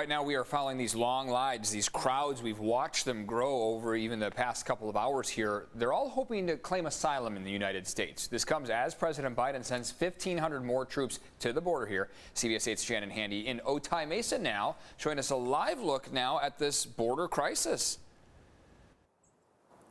Right now we are following these long lines, these crowds. We've watched them grow over even the past couple of hours here. They're all hoping to claim asylum in the United States. This comes as President Biden sends 1,500 more troops to the border here. CBS 8's Shannon Handy in Otay Mesa now, showing us a live look now at this border crisis.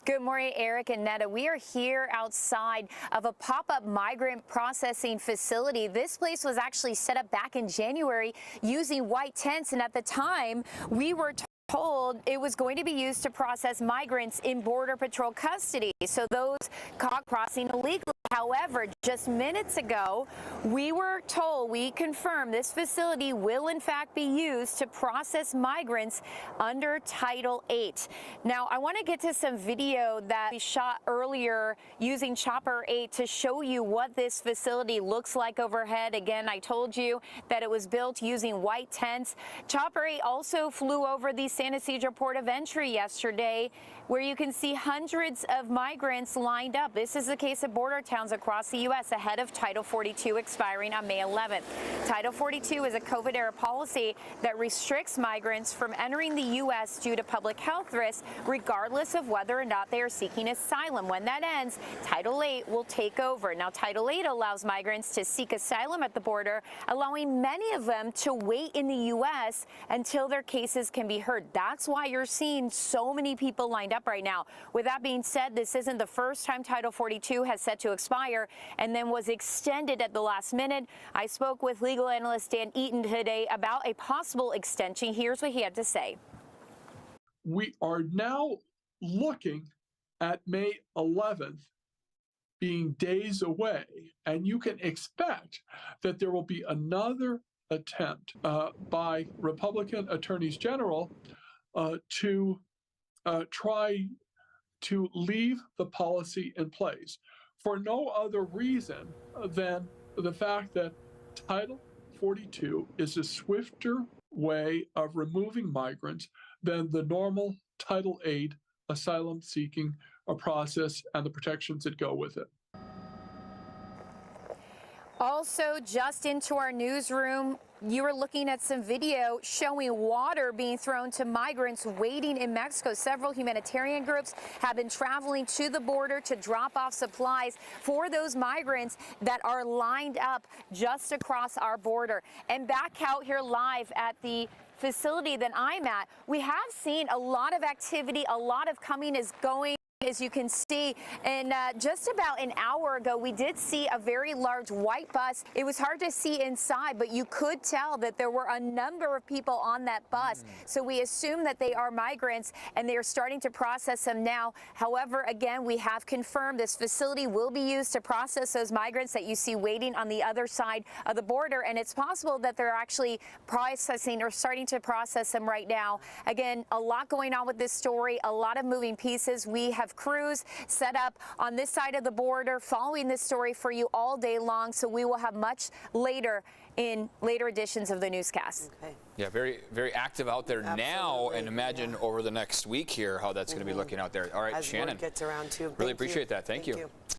Good morning, Eric and Netta. We are here outside of a pop-up migrant processing facility. This place was actually set up back in January using white tents, and at the time we were told it was going to be used to process migrants in Border Patrol custody, so those caught crossing illegally. However, just minutes ago, we were told, we confirmed, this facility will in fact be used to process migrants under Title 8. Now, I want to get to some video that we shot earlier using Chopper 8 to show you what this facility looks like overhead. Again, I told you that it was built using white tents. Chopper 8 also flew over the San Ysidro port of entry yesterday, where you can see hundreds of migrants lined up. This is the case of border towns across the U.S. ahead of Title 42 expiring on May 11th. Title 42 is a COVID-era policy that restricts migrants from entering the U.S. due to public health risks, regardless of whether or not they are seeking asylum. When that ends, Title 8 will take over. Now, Title 8 allows migrants to seek asylum at the border, allowing many of them to wait in the U.S. until their cases can be heard. That's why you're seeing so many people lined up right now. With that being said, this isn't the first time Title 42 has set to expire and then was extended at the last minute. I spoke with legal analyst Dan Eaton today about a possible extension. Here's what he had to say. We are now looking at May 11th being days away, and you can expect that there will be another attempt by Republican attorneys general to try to leave the policy in place for no other reason than the fact that Title 42 is a swifter way of removing migrants than the normal Title 8 asylum seeking process and the protections that go with it. Also, just into our newsroom, you were looking at some video showing water being thrown to migrants waiting in Mexico. Several humanitarian groups have been traveling to the border to drop off supplies for those migrants that are lined up just across our border. And back out here live at the facility that I'm at, we have seen a lot of activity, a lot of coming is going. As you can see, and just about an hour ago, we did see a very large white bus. It was hard to see inside, but you could tell that there were a number of people on that bus. So we assume that they are migrants, and they are starting to process them now. However, again, we have confirmed this facility will be used to process those migrants that you see waiting on the other side of the border, and it's possible that they're actually processing or starting to process them right now. Again, a lot going on with this story, a lot of moving pieces. We have crews set up on this side of the border following this story for you all day long, so we will have much later in later editions of the newscast. Okay. Yeah, very, very active out there now, and imagine over the next week here how that's going to be looking out there. All right, as Shannon. Gets around too. Really appreciate that. Thank you.